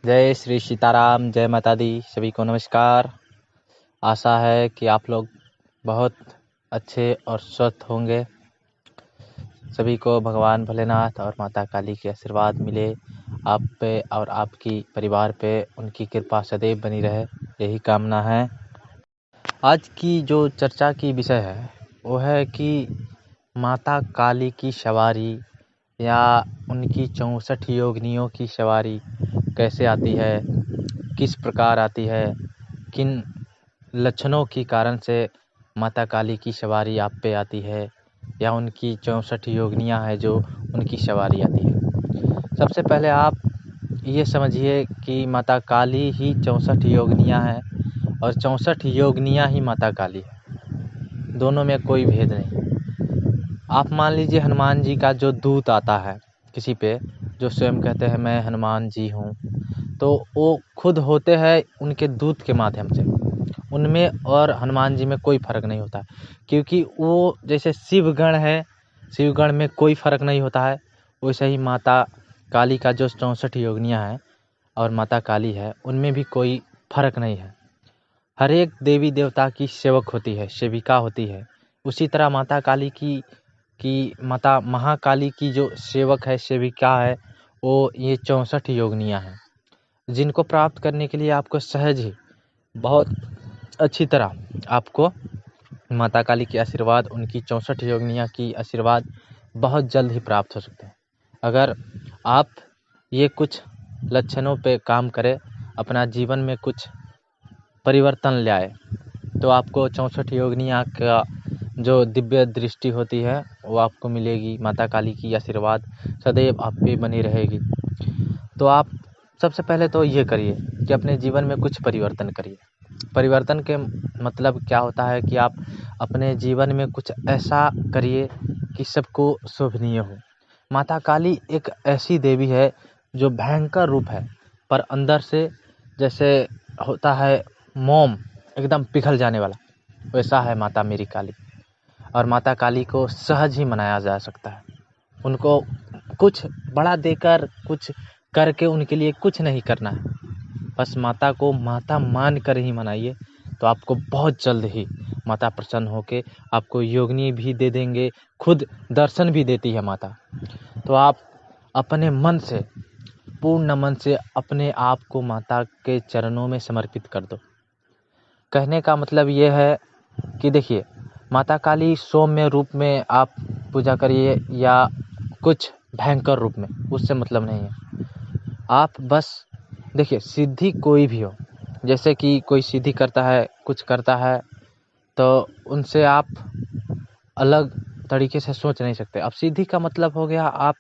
जय श्री सीताराम, जय माता दी। सभी को नमस्कार। आशा है कि आप लोग बहुत अच्छे और स्वस्थ होंगे। सभी को भगवान भोलेनाथ और माता काली के आशीर्वाद मिले आप पे और आपकी परिवार पे, उनकी कृपा सदैव बनी रहे, यही कामना है। आज की जो चर्चा की विषय है वो है कि माता काली की सवारी या उनकी 64 योगिनियों की सवारी कैसे आती है, किस प्रकार आती है, किन लक्षणों के कारण से माता काली की सवारी आप पे आती है या उनकी 64 योगिनियाँ हैं जो उनकी सवारी आती है। सबसे पहले आप ये समझिए कि माता काली ही 64 योगिनियाँ हैं और 64 योगिनियाँ ही माता काली है। दोनों में कोई भेद नहीं। आप मान लीजिए हनुमान जी का जो दूत आता है किसी पे, जो स्वयं कहते हैं मैं हनुमान जी हूँ, तो वो खुद होते हैं उनके दूत के माध्यम से। उनमें और हनुमान जी में कोई फ़र्क नहीं होता है, क्योंकि वो जैसे शिवगण है, शिवगण में कोई फ़र्क नहीं होता है, वैसे ही माता काली का जो 64 योगिनियाँ हैं और माता काली है, उनमें भी कोई फ़र्क नहीं है। हर एक देवी देवता की सेवक होती है, सेविका होती है। उसी तरह माता काली की माता महाकाली की जो सेवक है, सेविका है, वो ये 64 योगिनियाँ हैं, जिनको प्राप्त करने के लिए आपको सहज ही बहुत अच्छी तरह आपको माता काली के आशीर्वाद, उनकी 64 योगिनियाँ की आशीर्वाद बहुत जल्द ही प्राप्त हो सकते हैं। अगर आप ये कुछ लक्षणों पे काम करें, अपना जीवन में कुछ परिवर्तन ले आए, तो आपको 64 योगिनियाँ का जो दिव्य दृष्टि होती है वो आपको मिलेगी। माता काली की आशीर्वाद सदैव आप पे बनी रहेगी। तो आप सबसे पहले तो ये करिए कि अपने जीवन में कुछ परिवर्तन करिए। परिवर्तन के मतलब क्या होता है कि आप अपने जीवन में कुछ ऐसा करिए कि सबको शोभनीय हो। माता काली एक ऐसी देवी है जो भयंकर रूप है, पर अंदर से जैसे होता है मोम एकदम पिघल जाने वाला, वैसा है माता मेरी काली। और माता काली को सहज ही मनाया जा सकता है। उनको कुछ बड़ा देकर, कुछ करके उनके लिए कुछ नहीं करना है। बस माता को माता मान कर ही मनाइए, तो आपको बहुत जल्द ही माता प्रसन्न होके आपको योगिनी भी दे देंगे, खुद दर्शन भी देती है माता। तो आप अपने मन से, पूर्ण मन से अपने आप को माता के चरणों में समर्पित कर दो। कहने का मतलब ये है कि देखिए, माता काली सौम्य रूप में आप पूजा करिए या कुछ भयंकर रूप में, उससे मतलब नहीं है। आप बस देखिए, सिद्धि कोई भी हो, जैसे कि कोई सिद्धि करता है, कुछ करता है, तो उनसे आप अलग तरीके से सोच नहीं सकते। अब सिद्धि का मतलब हो गया आप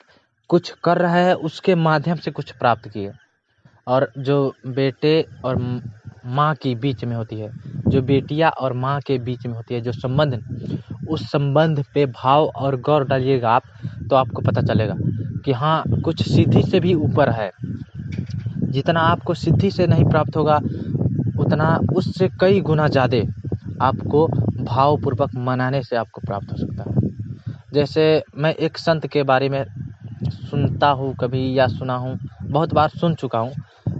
कुछ कर रहे हैं, उसके माध्यम से कुछ प्राप्त किए। और जो बेटे और माँ के बीच में होती है, जो बेटियाँ और माँ के बीच में होती है जो संबंध, उस संबंध पे भाव और गौर डालिएगा आप, तो आपको पता चलेगा कि हाँ, कुछ सिद्धि से भी ऊपर है। जितना आपको सिद्धि से नहीं प्राप्त होगा, उतना उससे कई गुना ज़्यादा आपको भावपूर्वक मनाने से आपको प्राप्त हो सकता है। जैसे मैं एक संत के बारे में सुनता हूँ कभी, या सुना हूँ, बहुत बार सुन चुका हूँ,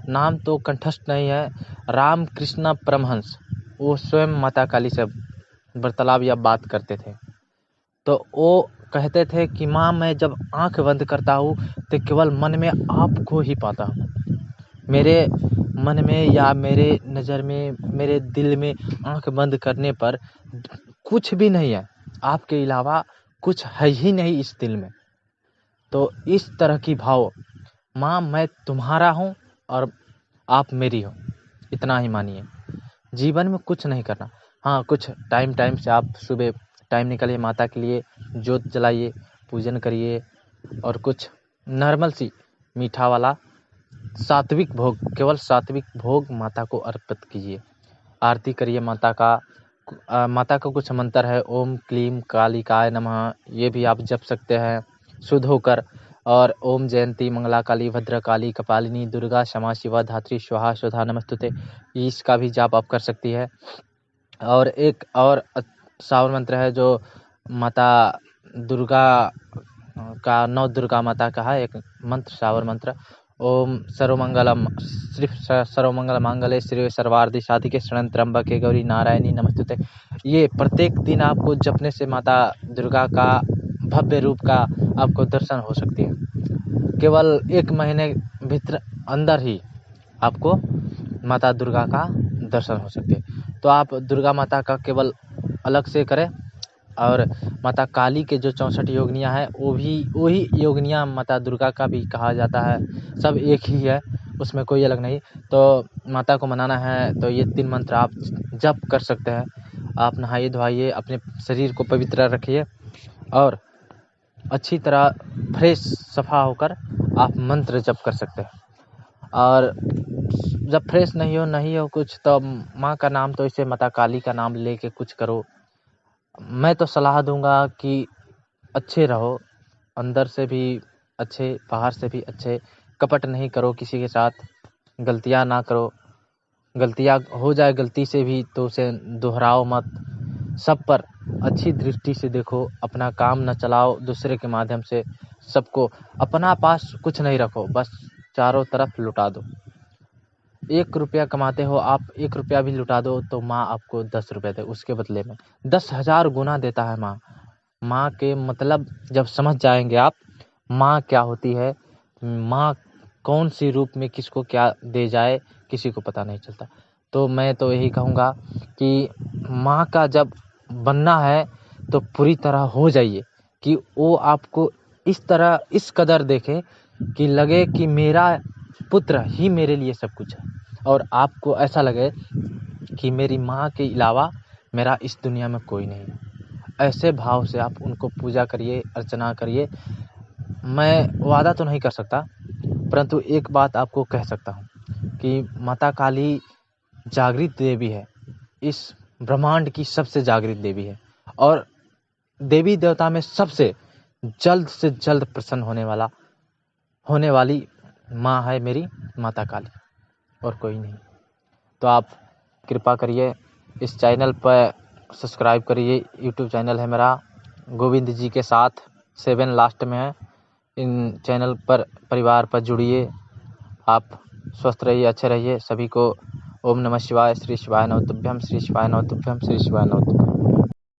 नाम तो कंठस्थ नहीं है, रामकृष्ण परमहंस। वो स्वयं माता काली से वार्तालाप या बात करते थे। तो वो कहते थे कि माँ, मैं जब आंख बंद करता हूँ तो केवल मन में आपको ही पाता हूँ। मेरे मन में या मेरे नज़र में, मेरे दिल में आंख बंद करने पर कुछ भी नहीं है, आपके अलावा कुछ है ही नहीं इस दिल में। तो इस तरह की भाव, माँ मैं तुम्हारा हूँ और आप मेरी हो, इतना ही मानिए। जीवन में कुछ नहीं करना। हाँ, कुछ टाइम से आप सुबह टाइम निकालिए, माता के लिए जोत जलाइए, पूजन करिए, और कुछ नॉर्मल सी मीठा वाला सात्विक भोग, केवल सात्विक भोग माता को अर्पित कीजिए। आरती करिए माता का। माता का कुछ मंत्र है, ओम क्लीम कालिकाय नमः, ये भी आप जप सकते हैं शुद्ध होकर। और ओम जयंती मंगला काली भद्र काली कपालिनी दुर्गा क्षमा शिवा धात्री स्वाहा स्वधा नमस्तुते, इसका भी जाप आप कर सकती है। और एक और सावर मंत्र है जो माता दुर्गा का, नौ दुर्गा माता का है एक मंत्र, सावर मंत्र, ओम सर्वमंगल मांगल्ये शिवे सर्वार्थ साधिके शरण्य त्र्यंबके गौरी नारायणी नमस्तुते। ये प्रत्येक दिन आपको जपने से माता दुर्गा का भव्य रूप का आपको दर्शन हो सकती है। केवल 1 महीने भीतर अंदर ही आपको माता दुर्गा का दर्शन हो सकते हैं। तो आप दुर्गा माता का केवल अलग से करें, और माता काली के जो 64 योगिनियाँ हैं वही योगिनियाँ माता दुर्गा का भी कहा जाता है। सब एक ही है, उसमें कोई अलग नहीं। तो माता को मनाना है तो ये 3 मंत्र आप जप कर सकते हैं। आप नहाइए धोइए, अपने शरीर को पवित्र रखिए और अच्छी तरह फ्रेश सफ़ा होकर आप मंत्र जप कर सकते हैं। और जब फ्रेश नहीं हो कुछ, तो माँ का नाम तो इसे माता काली का नाम लेके कुछ करो। मैं तो सलाह दूंगा कि अच्छे रहो, अंदर से भी अच्छे, बाहर से भी अच्छे। कपट नहीं करो किसी के साथ, गलतियाँ ना करो। गलतियाँ हो जाए गलती से भी तो उसे दोहराओ मत। सब पर अच्छी दृष्टि से देखो, अपना काम न चलाओ दूसरे के माध्यम से। सबको अपना पास कुछ नहीं रखो, बस चारों तरफ लुटा दो। 1 रुपया कमाते हो आप, 1 रुपया भी लुटा दो तो माँ आपको 10 रुपये दे, उसके बदले में 10,000 गुना देता है माँ। माँ के मतलब जब समझ जाएंगे आप, माँ क्या होती है, माँ कौन सी रूप में किसको क्या दे जाए किसी को पता नहीं चलता। तो मैं तो यही कहूँगा कि माँ का जब बनना है तो पूरी तरह हो जाइए, कि वो आपको इस तरह इस कदर देखे कि लगे कि मेरा पुत्र ही मेरे लिए सब कुछ है, और आपको ऐसा लगे कि मेरी माँ के अलावा मेरा इस दुनिया में कोई नहीं है। ऐसे भाव से आप उनको पूजा करिए, अर्चना करिए। मैं वादा तो नहीं कर सकता, परंतु एक बात आपको कह सकता हूँ कि माता काली जागृत देवी है, इस ब्रह्मांड की सबसे जागृत देवी है, और देवी देवता में सबसे जल्द से जल्द प्रसन्न होने वाली माँ है मेरी माता काली, और कोई नहीं। तो आप कृपा करिए, इस चैनल पर सब्सक्राइब करिए। यूट्यूब चैनल है मेरा गोविंद जी के साथ, 7 लास्ट में है। इन चैनल पर परिवार पर जुड़िए। आप स्वस्थ रहिए, अच्छे रहिए। सभी को ओम नमः शिवाय, श्री शिवाय नमः तुभ्यम, श्री शिवाय नमः तुभ्यम, श्री शिवाय नमः तुभ्यम।